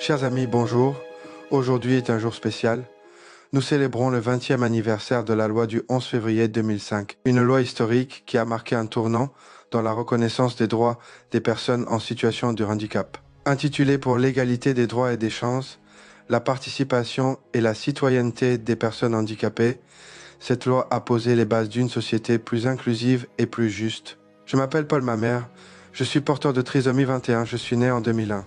Chers amis, bonjour. Aujourd'hui est un jour spécial. Nous célébrons le 20e anniversaire de la loi du 11 février 2005, une loi historique qui a marqué un tournant dans la reconnaissance des droits des personnes en situation de handicap. Intitulée pour l'égalité des droits et des chances, la participation et la citoyenneté des personnes handicapées, cette loi a posé les bases d'une société plus inclusive et plus juste. Je m'appelle Paul Mamère, je suis porteur de trisomie 21, je suis né en 2001.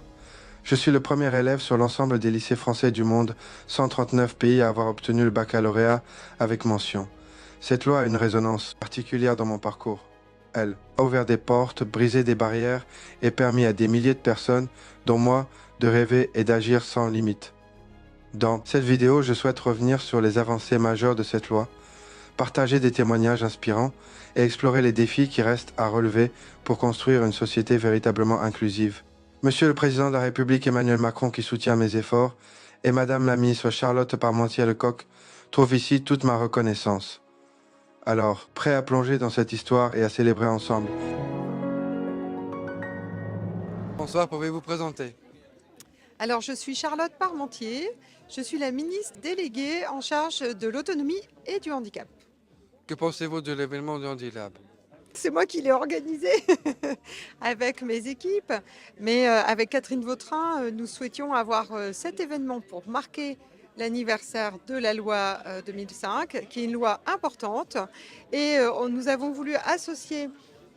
Je suis le premier élève sur l'ensemble des lycées français du monde, 139 pays à avoir obtenu le baccalauréat avec mention. Cette loi a une résonance particulière dans mon parcours. Elle a ouvert des portes, brisé des barrières et permis à des milliers de personnes, dont moi, de rêver et d'agir sans limite. Dans cette vidéo, je souhaite revenir sur les avancées majeures de cette loi, partager des témoignages inspirants et explorer les défis qui restent à relever pour construire une société véritablement inclusive. Monsieur le Président de la République Emmanuel Macron qui soutient mes efforts et Madame la Ministre Charlotte Parmentier-Lecocq trouvent ici toute ma reconnaissance. Alors, prêt à plonger dans cette histoire et à célébrer ensemble. Bonsoir, pouvez-vous présenter? Alors, je suis Charlotte Parmentier, je suis la ministre déléguée en charge de l'autonomie et du handicap. Que pensez-vous de l'événement de handicap? C'est moi qui l'ai organisé avec mes équipes, mais avec Catherine Vautrin, nous souhaitions avoir cet événement pour marquer l'anniversaire de la loi 2005, qui est une loi importante. Et nous avons voulu associer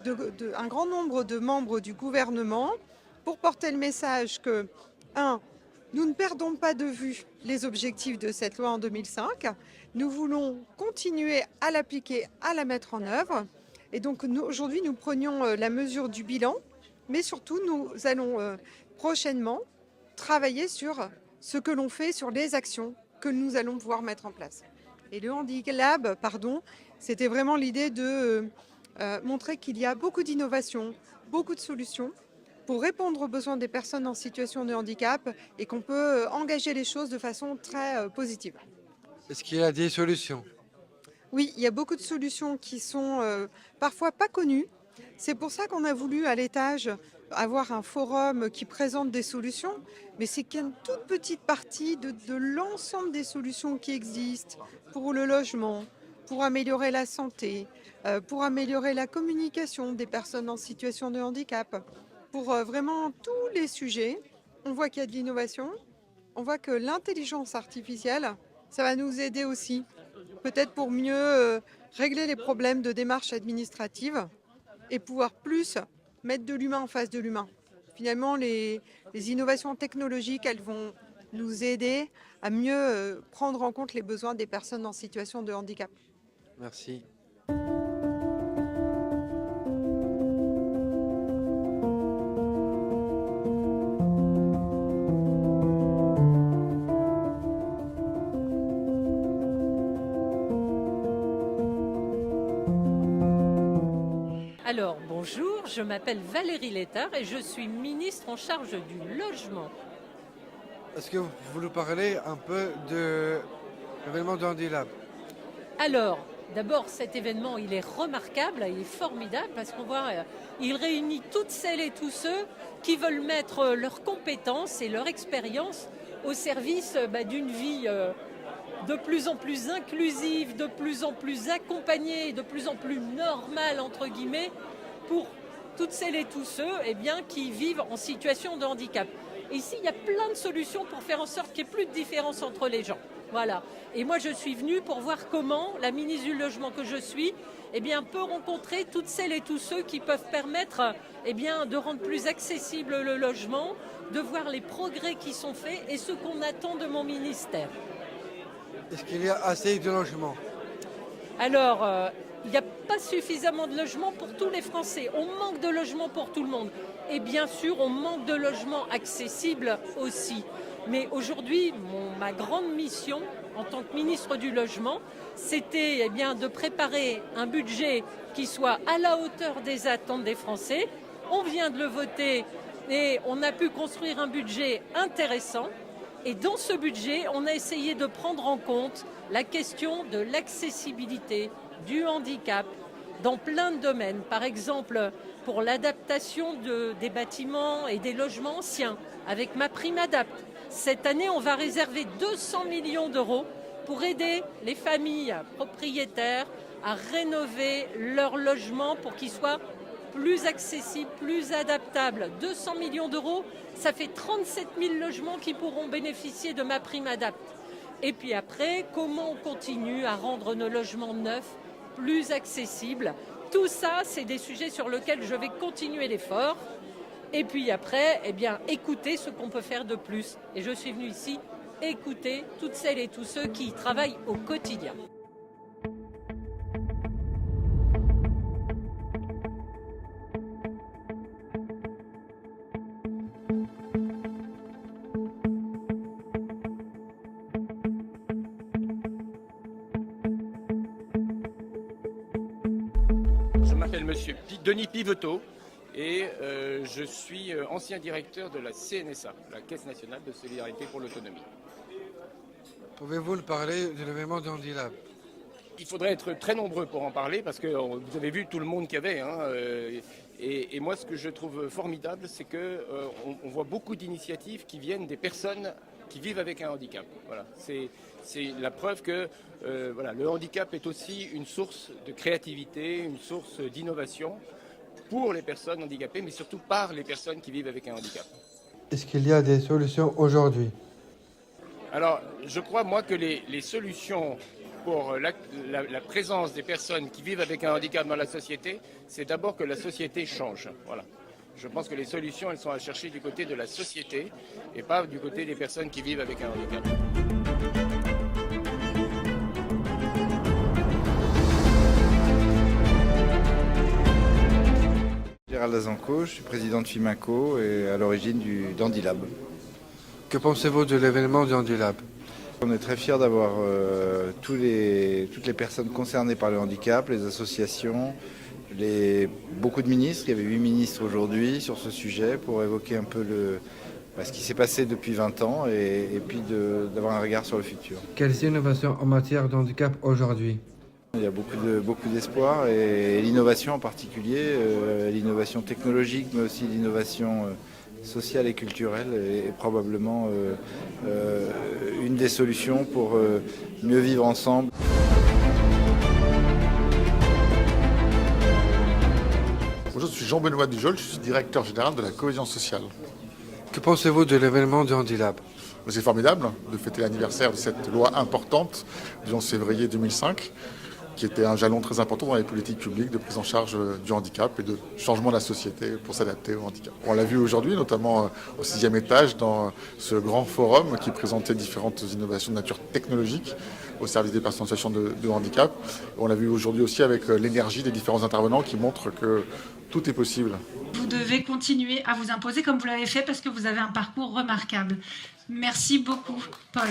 un grand nombre de membres du gouvernement pour porter le message que, 1, nous ne perdons pas de vue les objectifs de cette loi en 2005. Nous voulons continuer à l'appliquer, à la mettre en œuvre. Et donc aujourd'hui, nous prenions la mesure du bilan, mais surtout, nous allons prochainement travailler sur ce que l'on fait, sur les actions que nous allons pouvoir mettre en place. Et le Handicap Lab, c'était vraiment l'idée de montrer qu'il y a beaucoup d'innovations, beaucoup de solutions pour répondre aux besoins des personnes en situation de handicap et qu'on peut engager les choses de façon très positive. Est-ce qu'il y a des solutions? Oui, il y a beaucoup de solutions qui sont parfois pas connues. C'est pour ça qu'on a voulu à l'étage avoir un forum qui présente des solutions, mais c'est qu'une toute petite partie de l'ensemble des solutions qui existent pour le logement, pour améliorer la santé, pour améliorer la communication des personnes en situation de handicap, pour vraiment tous les sujets. On voit qu'il y a de l'innovation, on voit que l'intelligence artificielle, ça va nous aider aussi. Peut-être pour mieux régler les problèmes de démarche administrative et pouvoir plus mettre de l'humain en face de l'humain. Finalement, les innovations technologiques, elles vont nous aider à mieux prendre en compte les besoins des personnes en situation de handicap. Merci. Alors, bonjour, je m'appelle Valérie Létard et je suis ministre en charge du logement. Est-ce que vous pouvez nous parler un peu de l'événement de handicap? Alors, d'abord, cet événement, il est remarquable, il est formidable parce qu'on voit, il réunit toutes celles et tous ceux qui veulent mettre leurs compétences et leur expérience au service d'une vie de plus en plus inclusive, de plus en plus accompagnée, de plus en plus normale, entre guillemets, pour toutes celles et tous ceux qui vivent en situation de handicap. Et ici, il y a plein de solutions pour faire en sorte qu'il n'y ait plus de différence entre les gens. Voilà. Et moi, je suis venue pour voir comment la ministre du Logement que je suis peut rencontrer toutes celles et tous ceux qui peuvent permettre de rendre plus accessible le logement, de voir les progrès qui sont faits et ce qu'on attend de mon ministère. Est-ce qu'il y a assez de logements? Alors, il n'y a pas suffisamment de logements pour tous les Français. On manque de logements pour tout le monde. Et bien sûr, on manque de logements accessibles aussi. Mais aujourd'hui, ma grande mission en tant que ministre du Logement, c'était de préparer un budget qui soit à la hauteur des attentes des Français. On vient de le voter et on a pu construire un budget intéressant. Et dans ce budget, on a essayé de prendre en compte la question de l'accessibilité, du handicap, dans plein de domaines. Par exemple, pour l'adaptation des bâtiments et des logements anciens avec MaPrimeAdapt'. Cette année, on va réserver 200 millions d'euros pour aider les familles propriétaires à rénover leur logement pour qu'ils soient plus accessibles, plus adaptables. 200 millions d'euros, ça fait 37 000 logements qui pourront bénéficier de MaPrimeAdapt'. Et puis après, comment on continue à rendre nos logements neufs plus accessibles? Tout ça, c'est des sujets sur lesquels je vais continuer l'effort. Et puis après, eh bien, écouter ce qu'on peut faire de plus. Et je suis venue ici écouter toutes celles et tous ceux qui y travaillent au quotidien. Je m'appelle Monsieur Denis Piveteau et je suis ancien directeur de la CNSA, la Caisse nationale de solidarité pour l'autonomie. Pouvez-vous nous parler de l'événement de Handilab? Il faudrait être très nombreux pour en parler parce que vous avez vu tout le monde qu'il y avait. Et moi, ce que je trouve formidable, c'est qu'on voit beaucoup d'initiatives qui viennent des personnes qui vivent avec un handicap. Voilà. C'est la preuve que voilà, le handicap est aussi une source de créativité, une source d'innovation pour les personnes handicapées, mais surtout par les personnes qui vivent avec un handicap. Est-ce qu'il y a des solutions aujourd'hui? Alors, je crois, moi, que les solutions pour la présence des personnes qui vivent avec un handicap dans la société, c'est d'abord que la société change. Voilà. Je pense que les solutions, elles sont à chercher du côté de la société et pas du côté des personnes qui vivent avec un handicap. Gérald Azanco, je suis président de FIMACO et à l'origine du Handilab. Que pensez-vous de l'événement de Handilab? On est très fiers d'avoir toutes les personnes concernées par le handicap, les associations, beaucoup de ministres. Il y avait 8 ministres aujourd'hui sur ce sujet pour évoquer un peu ce qui s'est passé depuis 20 ans et puis d'avoir un regard sur le futur. Quelles innovations en matière de handicap aujourd'hui? Il y a beaucoup d'espoir et l'innovation en particulier, l'innovation technologique mais aussi l'innovation sociale et culturelle est probablement une des solutions pour mieux vivre ensemble. Bonjour, je suis Jean-Benoît Dujol, je suis directeur général de la cohésion sociale. Que pensez-vous de l'événement de Handilab? C'est formidable de fêter l'anniversaire de cette loi importante du 11 février 2005, qui était un jalon très important dans les politiques publiques de prise en charge du handicap et de changement de la société pour s'adapter au handicap. On l'a vu aujourd'hui, notamment au 6e étage, dans ce grand forum qui présentait différentes innovations de nature technologique au service des personnes en situation de handicap. On l'a vu aujourd'hui aussi avec l'énergie des différents intervenants qui montrent que tout est possible. Vous devez continuer à vous imposer comme vous l'avez fait parce que vous avez un parcours remarquable. Merci beaucoup, Paul.